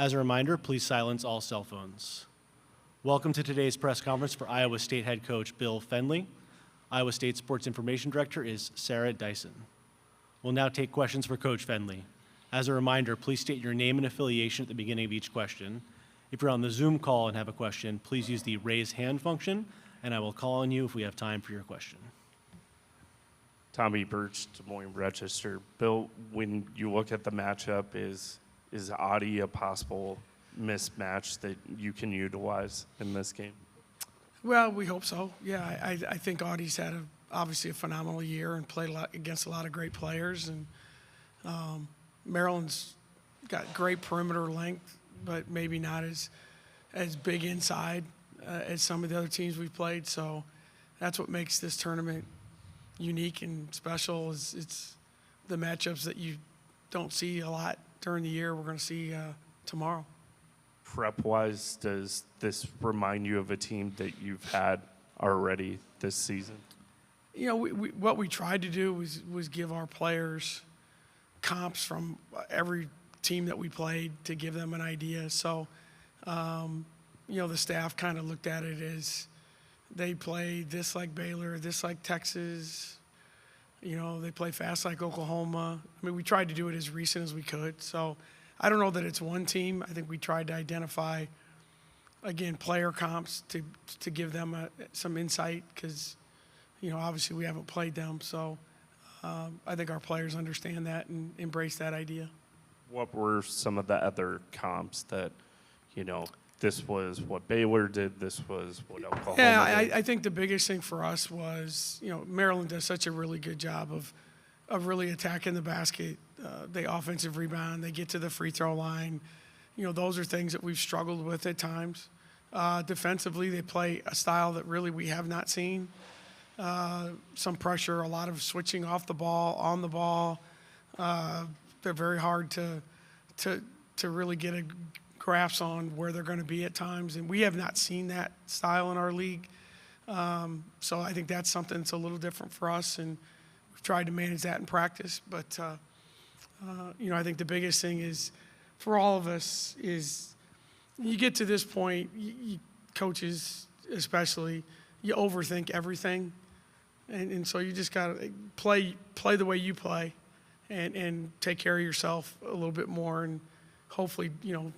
As a reminder, please silence all cell phones. Welcome to today's press conference for Iowa State head coach Bill Fennelly. Iowa State Sports Information Director is Sarah Dyson. We'll now take questions for Coach Fennelly. As a reminder, please state your name and affiliation at the beginning of each question. If you're on the Zoom call and have a question, please use the raise hand function, and I will call on you if we have time for your question. Tommy Birch, Des Moines Register. Bill, when you look at the matchup, is Audie a possible mismatch that you can utilize in this game? Well, we hope so. Yeah, I think Audie's had obviously a phenomenal year and played against a lot of great players. And Maryland's got great perimeter length, but maybe not as big inside as some of the other teams we've played. So that's what makes this tournament unique and special. Is it's the matchups that you don't see a lot during the year. We're going to see tomorrow. Prep-wise, does this remind you of a team that you've had already this season? You know, what we tried to do was give our players comps from every team that we played to give them an idea. So, you know, the staff kind of looked at it as they play this like Baylor, this like Texas. You know, they play fast like Oklahoma. I mean, we tried to do it as recent as we could. So I don't know that it's one team. I think we tried to identify, again, player comps to give them some insight because, you know, obviously we haven't played them. So I think our players understand that and embrace that idea. What were some of the other comps that, you know, this was what Baylor did, this was what Oklahoma did? I think the biggest thing for us was, you know, Maryland does such a really good job of really attacking the basket. They offensive rebound, they get to the free throw line. You know, those are things that we've struggled with at times. Defensively, they play a style that really we have not seen. Some pressure, a lot of switching off the ball, on the ball. They're very hard to really get a grasp on where they're going to be at times, and we have not seen that style in our league. So I think that's something that's a little different for us, and we've tried to manage that in practice. But you know, I think the biggest thing is for all of us is you get to this point, you coaches especially, you overthink everything, and so you just got to play the way you play, and take care of yourself a little bit more, and hopefully, you know,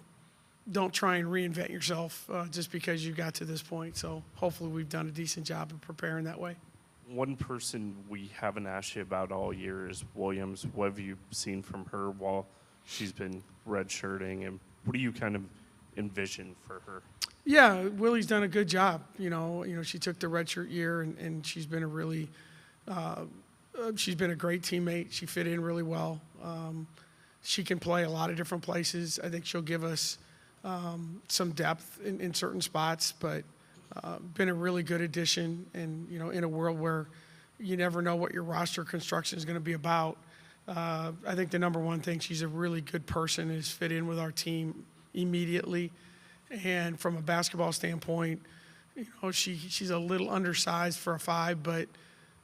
don't try and reinvent yourself just because you got to this point. So hopefully we've done a decent job of preparing that way. One person we haven't asked you about all year is Williams. What have you seen from her while she's been redshirting, and what do you kind of envision for her? Yeah, Willie's done a good job. You know, she took the redshirt year, and she's been a really, she's been a great teammate. She fit in really well. She can play a lot of different places. I think she'll give us some depth in certain spots, but been a really good addition. And, you know, in a world where you never know what your roster construction is going to be about, I think the number one thing, she's a really good person, is fit in with our team immediately. And from a basketball standpoint, you know, she's a little undersized for a 5, but,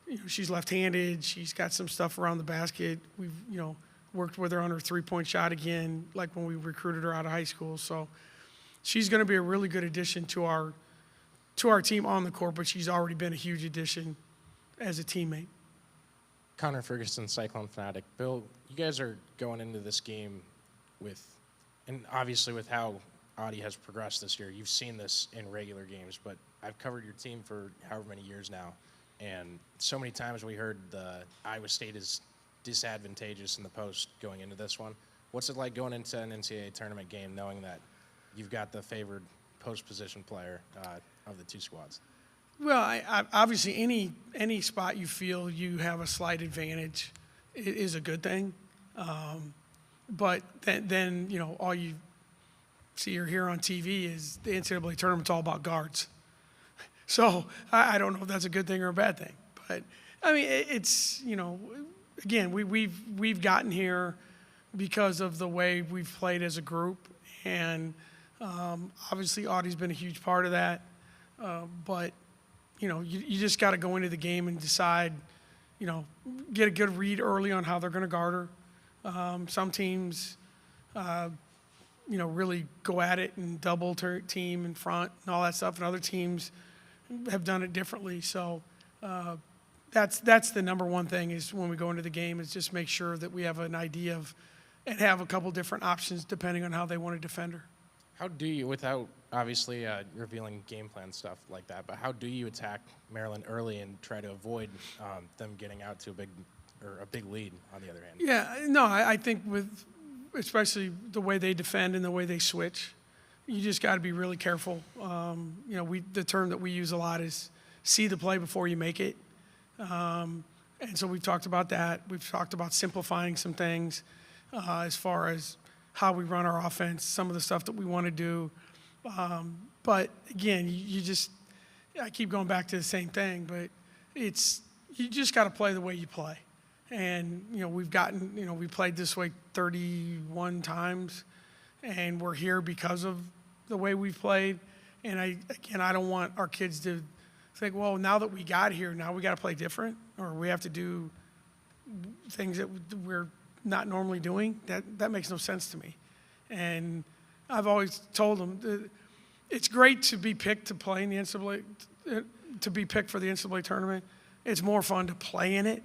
you know, she's left-handed. She's got some stuff around the basket. We've, you know, worked with her on her three-point shot again, like when we recruited her out of high school. So she's going to be a really good addition to our team on the court, but she's already been a huge addition as a teammate. Connor Ferguson, Cyclone Fanatic. Bill, you guys are going into this game with, and obviously with how Audie has progressed this year, you've seen this in regular games, but I've covered your team for however many years now, and so many times we heard the Iowa State is disadvantageous in the post going into this one. What's it like going into an NCAA tournament game knowing that you've got the favored post position player of the two squads? Well, I obviously any spot you feel you have a slight advantage is a good thing. But then, you know, all you see or hear on TV is the NCAA tournament's all about guards. So I don't know if that's a good thing or a bad thing. But, I mean, it's, you know, again, we've gotten here because of the way we've played as a group, and obviously Audie's been a huge part of that. But you know, you just got to go into the game and decide, you know, get a good read early on how they're going to guard her. Some teams, really go at it and double team in front and all that stuff. And other teams have done it differently. So that's the number one thing is when we go into the game is just make sure that we have an idea of and have a couple different options depending on how they want to defend her. How do you, without obviously revealing game plan stuff like that, but how do you attack Maryland early and try to avoid them getting out to a big lead on the other hand? Yeah, no, I think with especially the way they defend and the way they switch, you just got to be really careful. The term that we use a lot is see the play before you make it. And so we've talked about that. We've talked about simplifying some things as far as how we run our offense, some of the stuff that we want to do. But again, I keep going back to the same thing, but you just got to play the way you play. And, we played this way 31 times, and we're here because of the way we've played. And I don't want our kids to think, well, now that we got here, now we got to play different, or we have to do things that we're not normally doing. That makes no sense to me. And I've always told them that it's great to be picked to play in the NCAA, to be picked for the NCAA tournament. It's more fun to play in it.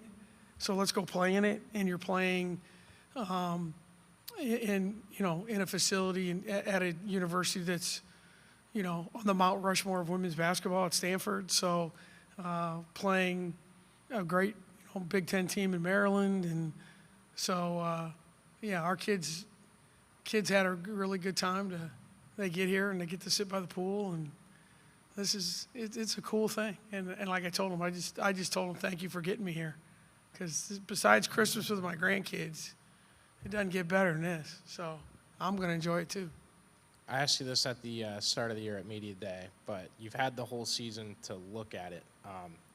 So let's go play in it. And you're playing in a facility at a university that's, on the Mount Rushmore of women's basketball at Stanford. So playing a great Big Ten team in Maryland. And so, our kids had a really good time. They get here and they get to sit by the pool, and it's a cool thing. And like I told them, I just told them thank you for getting me here, because besides Christmas with my grandkids, it doesn't get better than this. So I'm going to enjoy it too. I asked you this at the start of the year at Media Day, but you've had the whole season to look at it.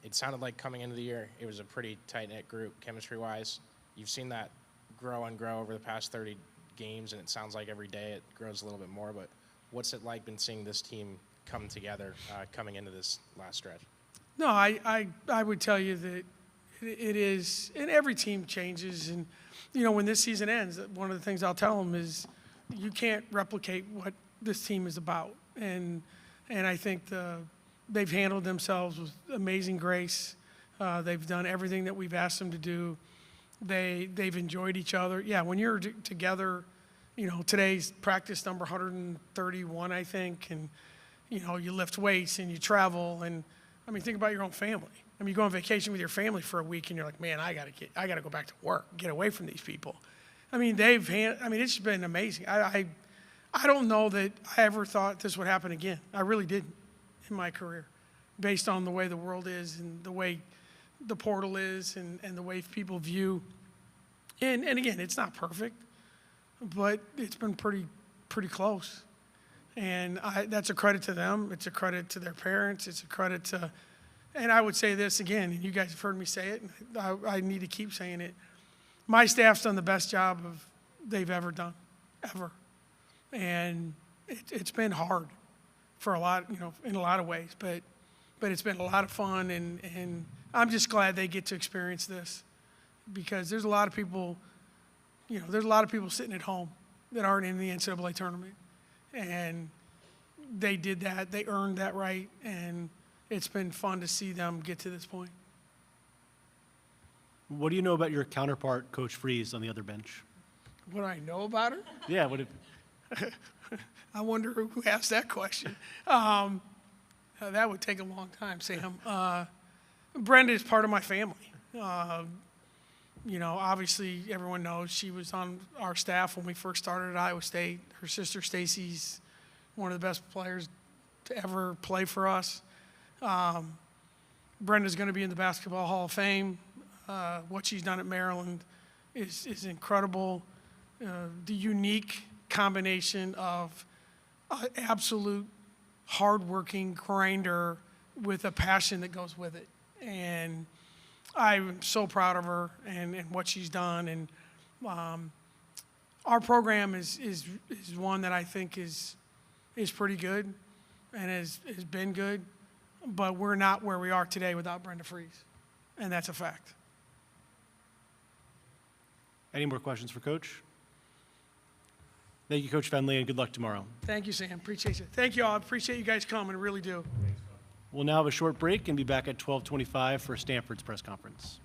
It sounded like coming into the year, it was a pretty tight-knit group chemistry-wise. You've seen that grow and grow over the past 30 games, and it sounds like every day it grows a little bit more. But what's it like been seeing this team come together coming into this last stretch? No, I would tell you that it is, and every team changes. And, when this season ends, one of the things I'll tell them is you can't replicate what this team is about. And I think they've handled themselves with amazing grace. They've done everything that we've asked them to do. They've enjoyed each other. Yeah, when you're together, today's practice number 131, I think, and, you lift weights and you travel. And, think about your own family. You go on vacation with your family for a week and you're like, man, I gotta go back to work, get away from these people. It's been amazing. I don't know that I ever thought this would happen again. I really didn't in my career, based on the way the world is and the way the portal is and the way people view. And again, it's not perfect, but it's been pretty close. And that's a credit to them. It's a credit to their parents. It's a credit to, and I would say this again, and you guys have heard me say it, and I need to keep saying it. My staff's done the best job they've ever done, ever. And it's been hard for a lot, in a lot of ways, but it's been a lot of fun, and I'm just glad they get to experience this, because there's a lot of people, sitting at home that aren't in the NCAA tournament, and they did that, they earned that right, and it's been fun to see them get to this point. What do you know about your counterpart, Coach Frese, on the other bench? What do I know about her? Yeah, I wonder who asked that question. That would take a long time, Sam. Brenda is part of my family. Obviously everyone knows she was on our staff when we first started at Iowa State. Her sister Stacy's one of the best players to ever play for us. Brenda's going to be in the Basketball Hall of Fame. What she's done at Maryland is incredible. The unique combination of absolute hardworking grinder with a passion that goes with it. And I'm so proud of her and what she's done. And our program is one that I think is pretty good and has been good, but we're not where we are today without Brenda Frese, and that's a fact. Any more questions for Coach? Thank you, Coach Fennelly, and good luck tomorrow. Thank you, Sam. Appreciate you. Thank you all. I appreciate you guys coming. I really do. We'll now have a short break and be back at 12:25 for Stanford's press conference.